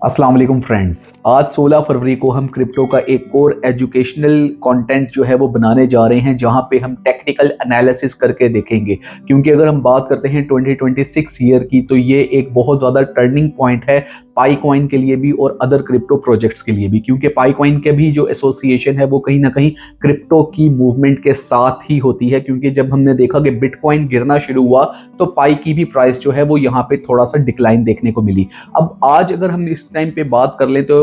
अस्सलाम वालेकुम फ्रेंड्स। आज 16 फरवरी को हम क्रिप्टो का एक और एजुकेशनल कंटेंट जो है वो बनाने जा रहे हैं, जहां पे हम टेक्निकल एनालिसिस करके देखेंगे। क्योंकि अगर हम बात करते हैं 2026 ईयर की, तो ये एक बहुत ज़्यादा टर्निंग पॉइंट है पाई कॉइन के लिए भी और अदर क्रिप्टो प्रोजेक्ट्स के लिए भी। क्योंकि पाई कॉइन के भी जो एसोसिएशन है वो कहीं ना कहीं क्रिप्टो की मूवमेंट के साथ ही होती है। क्योंकि जब हमने देखा कि बिटकॉइन गिरना शुरू हुआ तो पाई की भी प्राइस जो है वो यहाँ पे थोड़ा सा डिक्लाइन देखने को मिली। अब आज अगर हम इस टाइम पे बात कर लें तो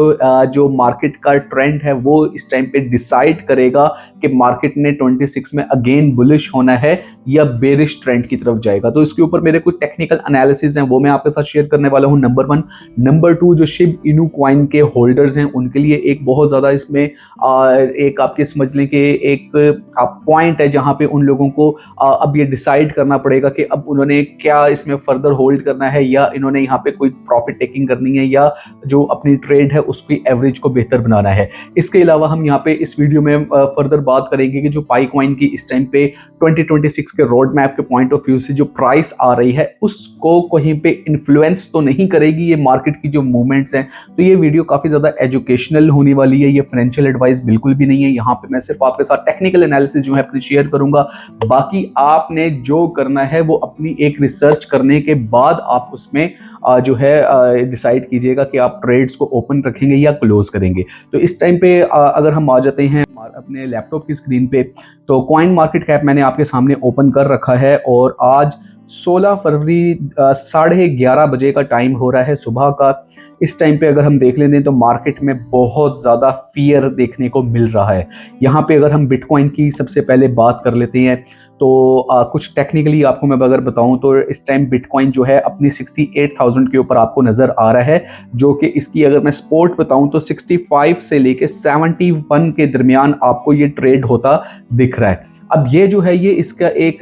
जो मार्केट का ट्रेंड है वो इस टाइम पे डिसाइड करेगा कि मार्केट ने 26 में अगेन बुलिश होना है या बेरिश ट्रेंड की तरफ जाएगा। तो इसके ऊपर मेरे कुछ टेक्निकल एनालिसिस हैं, वो मैं आपके साथ शेयर करने वाला हूं। नंबर 1। नंबर 2, जो शिब इनू कॉइन के होल्डर्स हैं उनके लिए एक बहुत ज़्यादा इसमें एक आपके समझ लें कि एक पॉइंट है जहां पे उन लोगों को अब ये डिसाइड करना पड़ेगा कि अब उन्होंने क्या इसमें फर्दर होल्ड करना है, या इन्होंने यहाँ पे कोई प्रॉफिट टेकिंग करनी है, या जो अपनी ट्रेड है उसकी एवरेज को बेहतर बनाना है। इसके अलावा हम यहाँ पे इस वीडियो में फर्दर बात करेंगे कि जो पाई कॉइन की इस टाइम पे 2026 के रोड मैप के पॉइंट ऑफ व्यू से जो प्राइस आ रही है उसको कहीं पे इन्फ्लुएंस तो नहीं करेगी ये मार्केट की जो मूवमेंट्स हैं। तो ये वीडियो काफ़ी ज़्यादा एजुकेशनल होने वाली है, ये फाइनेंशियल एडवाइस बिल्कुल भी नहीं है। यहाँ पे मैं सिर्फ आपके साथ टेक्निकल एनालिसिस जो है अपनी शेयर करूंगा। बाकी आपने जो करना है वो अपनी एक रिसर्च करने के बाद आप उसमें जो है डिसाइड कीजिएगा कि आप ट्रेड्स को ओपन रखेंगे या क्लोज करेंगे। तो इस टाइम पे अगर हम आ जाते हैं अपने लैपटॉप की स्क्रीन पे, तो कॉइन मार्केट कैप मैंने आपके सामने ओपन कर रखा है और आज 16 फरवरी 11:30 बजे का टाइम हो रहा है सुबह का। इस टाइम पे अगर हम देख लेते हैं तो मार्केट में बहुत ज़्यादा फियर देखने को मिल रहा है। यहाँ पे अगर हम बिटकॉइन की सबसे पहले बात कर लेते हैं तो कुछ टेक्निकली आपको मैं अगर बताऊं तो इस टाइम बिटकॉइन जो है अपनी 68,000 के ऊपर आपको नज़र आ रहा है, जो कि इसकी अगर मैं स्पोर्ट बताऊं तो 65 से लेके 71 के दरमियान आपको ये ट्रेड होता दिख रहा है। अब ये जो है ये इसका एक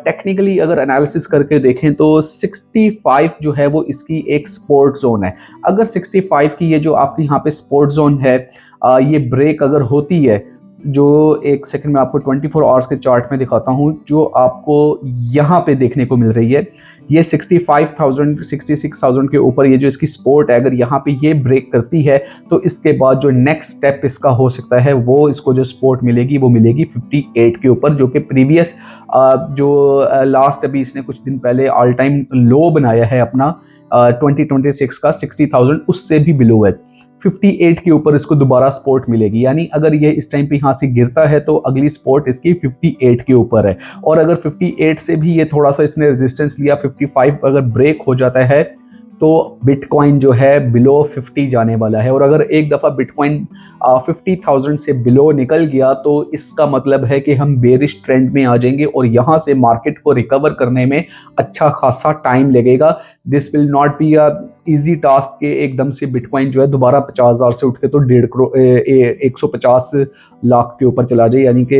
टेक्निकली अगर एनालिसिस करके देखें तो 65 जो है वो इसकी एक स्पोर्ट जोन है। अगर 65 की ये जो आपकी यहाँ पे स्पोर्ट जोन है ये ब्रेक अगर होती है, जो एक सेकंड में आपको 24 आवर्स के चार्ट में दिखाता हूं, जो आपको यहाँ पे देखने को मिल रही है ये 65,000 66,000 के ऊपर ये जो इसकी सपोर्ट है, अगर यहाँ पे ये ब्रेक करती है तो इसके बाद जो नेक्स्ट स्टेप इसका हो सकता है वो इसको जो सपोर्ट मिलेगी वो मिलेगी 58 के ऊपर, जो कि प्रीवियस जो लास्ट अभी इसने कुछ दिन पहले ऑल टाइम लो बनाया है अपना 2026 का 60,000 उससे भी बिलो है। 58 के ऊपर इसको दोबारा सपोर्ट मिलेगी, यानी अगर ये इस टाइम पे यहाँ से गिरता है तो अगली सपोर्ट इसकी 58 के ऊपर है। और अगर 58 से भी ये थोड़ा सा इसने रेजिस्टेंस लिया, 55 अगर ब्रेक हो जाता है तो बिटकॉइन जो है बिलो 50 जाने वाला है। और अगर एक दफ़ा बिटकॉइन 50,000 से बिलो निकल गया तो इसका मतलब है कि हम बेरिश ट्रेंड में आ जाएंगे और यहाँ से मार्केट को रिकवर करने में अच्छा खासा टाइम लगेगा। This will not be a easy task के एकदम से बिटकॉइन जो है दोबारा 50,000 से उठ के तो 150 लाख के ऊपर चला जाए, यानी कि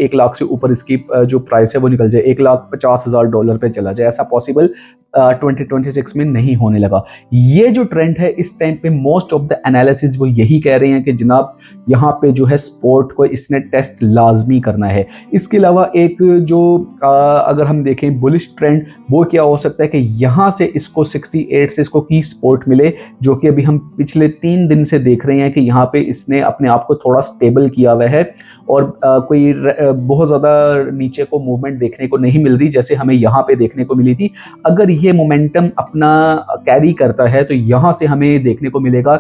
1 लाख से ऊपर इसकी जो प्राइस है वो निकल जाए, $1,50,000 पे चला जाए। ऐसा पॉसिबल 2026 में नहीं होने लगा। ये जो ट्रेंड है इस टाइम पे मोस्ट ऑफ द एनालिसिस वो यही कह रहे हैं कि जनाब यहाँ पे जो है सपोर्ट को इसने टेस्ट लाजमी करना है। इसके अलावा एक जो अगर हम देखें बुलिश ट्रेंड, वो क्या हो सकता है कि यहाँ से इसको 68 से इसको की सपोर्ट मिले, जो कि अभी हम पिछले 3 दिन से देख रहे हैं कि यहाँ पे इसने अपने आप को थोड़ा स्टेबल किया हुआ है और कोई बहुत ज़्यादा नीचे को मूवमेंट देखने को नहीं मिल रही जैसे हमें यहाँ पे देखने को मिली थी। अगर ये मोमेंटम अपना कैरी करता है तो यहाँ से हमें देखने को मिलेगा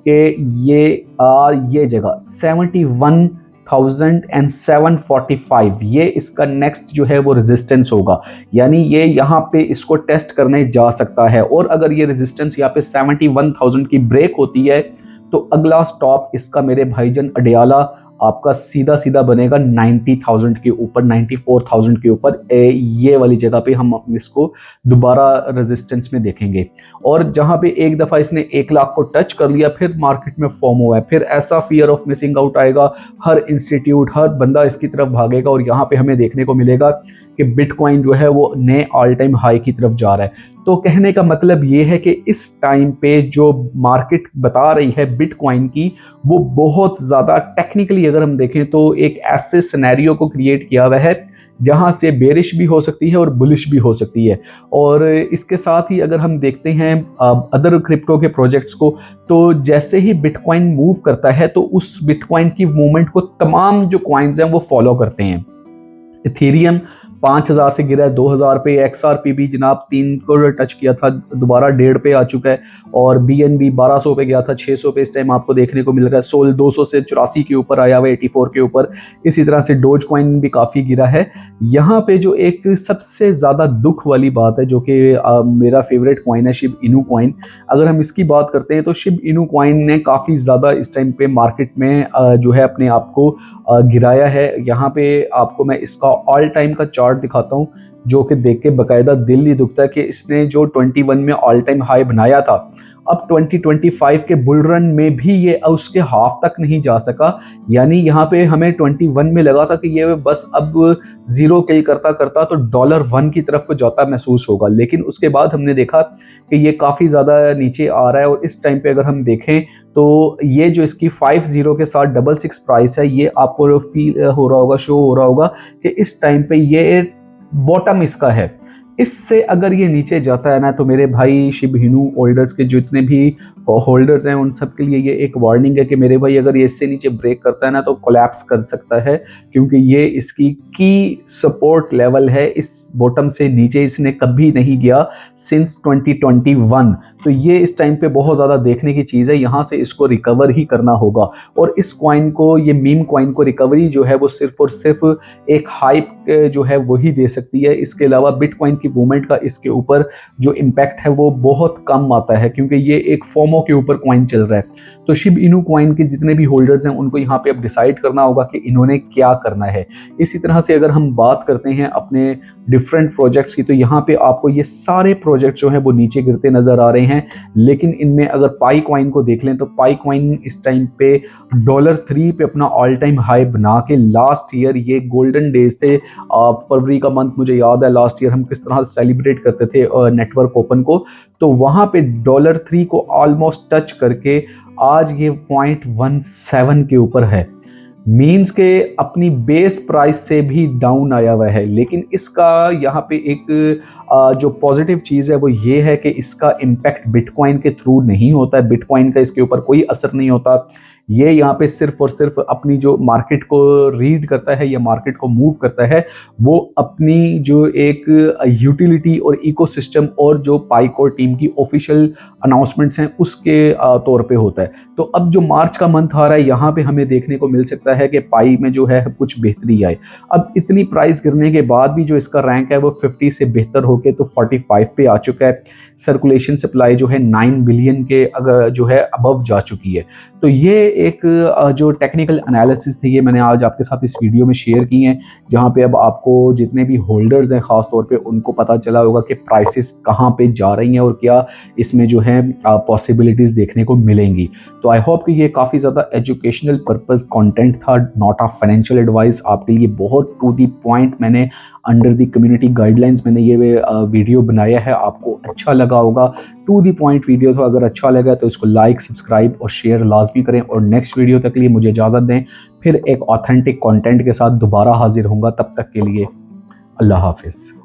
कि ये जगह 71,745 ये इसका नेक्स्ट जो है वो रेजिस्टेंस होगा, यानी ये यहाँ पे इसको टेस्ट करने जा सकता है। और अगर ये रेजिस्टेंस यहाँ पे 71,000 की ब्रेक होती है तो अगला स्टॉप इसका मेरे भाईजान अडियाला आपका सीधा सीधा बनेगा 90,000 के ऊपर, 94,000 के ऊपर। ये वाली जगह पे हम इसको दोबारा रेजिस्टेंस में देखेंगे। और जहां पे एक दफ़ा इसने 1 लाख को टच कर लिया फिर मार्केट में फॉर्म हुआ है, फिर ऐसा फियर ऑफ मिसिंग आउट आएगा, हर इंस्टीट्यूट हर बंदा इसकी तरफ भागेगा और यहाँ पे हमें देखने को मिलेगा कि बिटकॉइन जो है वो नए ऑल टाइम हाई की तरफ जा रहा है। तो कहने का मतलब ये है कि इस टाइम पे जो मार्केट बता रही है बिटकॉइन की, वो बहुत ज़्यादा टेक्निकली अगर हम देखें तो एक ऐसे सिनेरियो को क्रिएट किया हुआ है जहां से बेरिश भी हो सकती है और बुलिश भी हो सकती है। और इसके साथ ही अगर हम देखते हैं अदर क्रिप्टो के प्रोजेक्ट्स को, तो जैसे ही बिटकॉइन मूव करता है तो उस बिटकॉइन की मूवमेंट को तमाम जो कॉइन्स हैं वो फॉलो करते हैं। इथेरियम 5,000 से गिरा है 2,000 पे, XRP भी जनाब 3 को टच किया था, दोबारा 1.5 पे आ चुका है, और BNB 1200 पे गया था, 600 पे इस टाइम आपको देखने को मिल रहा है। सोल 200 से 84 के ऊपर आया हुआ है, 84 के ऊपर। इसी तरह से डोज कॉइन भी काफ़ी गिरा है। यहाँ पे जो एक सबसे ज़्यादा दुख वाली बात है, जो कि मेरा फेवरेट कॉइन है, शिब इनू कॉइन। अगर हम इसकी बात करते हैं तो शिब इनू कॉइन ने काफ़ी ज़्यादा इस टाइम पे मार्केट में जो है अपने आप को गिराया है। यहाँ पे आपको मैं इसका ऑल टाइम का चार्ट दिखाता हूँ, जो कि देख के बाकायदा दिल ही दुखता है कि इसने जो 21 में ऑल टाइम हाई बनाया था, अब 2025 के बुल रन में भी ये उसके हाफ तक नहीं जा सका। यानी यहाँ पे हमें 21 में लगा था कि ये बस अब जीरो किल करता करता तो $1 की तरफ को जाता महसूस होगा, लेकिन उसके बाद हमने देखा कि ये काफ़ी ज़्यादा नीचे आ रहा है। और इस टाइम पे अगर हम देखें तो ये जो इसकी 50 के साथ 66 प्राइस है, ये आपको फील हो रहा होगा, शो हो रहा होगा कि इस टाइम पे ये बॉटम इसका है। इससे अगर ये नीचे जाता है ना, तो मेरे भाई शिब इनू होल्डर्स के जितने भी होल्डर्स हैं उन सब के लिए ये एक वार्निंग है कि मेरे भाई अगर ये इससे नीचे ब्रेक करता है ना तो कोलैप्स कर सकता है, क्योंकि ये इसकी की सपोर्ट लेवल है। इस बॉटम से नीचे इसने कभी नहीं गया सिंस 2021। तो ये इस टाइम पे बहुत ज़्यादा देखने की चीज़ है, यहाँ से इसको रिकवर ही करना होगा। और इस कॉइन को, ये मीम कॉइन को रिकवरी जो है वो सिर्फ और सिर्फ एक हाइप जो है वही दे सकती है। इसके अलावा बिटकॉइन की मूवमेंट का इसके ऊपर जो इम्पैक्ट है वो बहुत कम आता है, क्योंकि ये एक फोमो के ऊपर कॉइन चल रहा है। तो शिब इनू कॉइन के जितने भी होल्डर्स हैं उनको यहाँ पे अब डिसाइड करना होगा कि इन्होंने क्या करना है। इसी तरह से अगर हम बात करते हैं अपने डिफरेंट प्रोजेक्ट्स की, तो यहाँ पे आपको ये सारे प्रोजेक्ट जो हैं वो नीचे गिरते नजर आ रहे हैं। लेकिन इनमें अगर पाई कॉइन को देख लें तो पाई कॉइन इस टाइम पे $3 पे अपना ऑल टाइम हाई बना के, लास्ट ईयर ये गोल्डन डेज थे, फरवरी का मंथ मुझे याद है लास्ट ईयर हम किस तरह सेलिब्रेट करते थे नेटवर्क ओपन को। तो वहाँ पे $3 को ऑलमोस्ट टच करके आज ये 0.17 के ऊपर है, मीन्स के अपनी बेस प्राइस से भी डाउन आया हुआ है। लेकिन इसका यहाँ पे एक जो पॉजिटिव चीज़ है वो ये है कि इसका इम्पैक्ट बिटकॉइन के थ्रू नहीं होता है, बिटकॉइन का इसके ऊपर कोई असर नहीं होता। ये यहाँ पे सिर्फ और सिर्फ अपनी जो मार्केट को रीड करता है या मार्केट को मूव करता है, वो अपनी जो एक यूटिलिटी और इकोसिस्टम और जो पाईकोर टीम की ऑफिशियल अनाउंसमेंट्स हैं उसके तौर पे होता है। तो अब जो मार्च का मंथ आ रहा है, यहाँ पे हमें देखने को मिल सकता है कि पाई में जो है कुछ बेहतरी आए। अब इतनी प्राइस गिरने के बाद भी जो इसका रैंक है वो 50 से बेहतर होके तो 45 पे आ चुका है। सर्कुलेशन सप्लाई जो है 9 बिलियन के अगर जो है अबव जा चुकी है। तो ये एक जो टेक्निकल एनालिसिस थी, ये मैंने आज आपके साथ इस वीडियो में शेयर की हैं, जहाँ पे अब आपको जितने भी होल्डर्स हैं ख़ास तौर पे उनको पता चला होगा कि प्राइसेस कहाँ पे जा रही हैं और क्या इसमें जो है पॉसिबिलिटीज़ देखने को मिलेंगी। तो आई होप कि ये काफ़ी ज़्यादा एजुकेशनल पर्पस कंटेंट था, नॉट अ फाइनेंशियल एडवाइस। आपके लिए बहुत टू दी पॉइंट मैंने अंडर द कम्युनिटी गाइडलाइंस मैंने ये वीडियो बनाया है, आपको अच्छा लगा होगा। टू दी पॉइंट वीडियो था, अगर अच्छा लगा तो इसको लाइक, सब्सक्राइब और शेयर लाजमी करें। और नेक्स्ट वीडियो तक के लिए मुझे इजाज़त दें, फिर एक ऑथेंटिक कंटेंट के साथ दोबारा हाजिर होऊंगा। तब तक के लिए अल्लाह हाफिज़।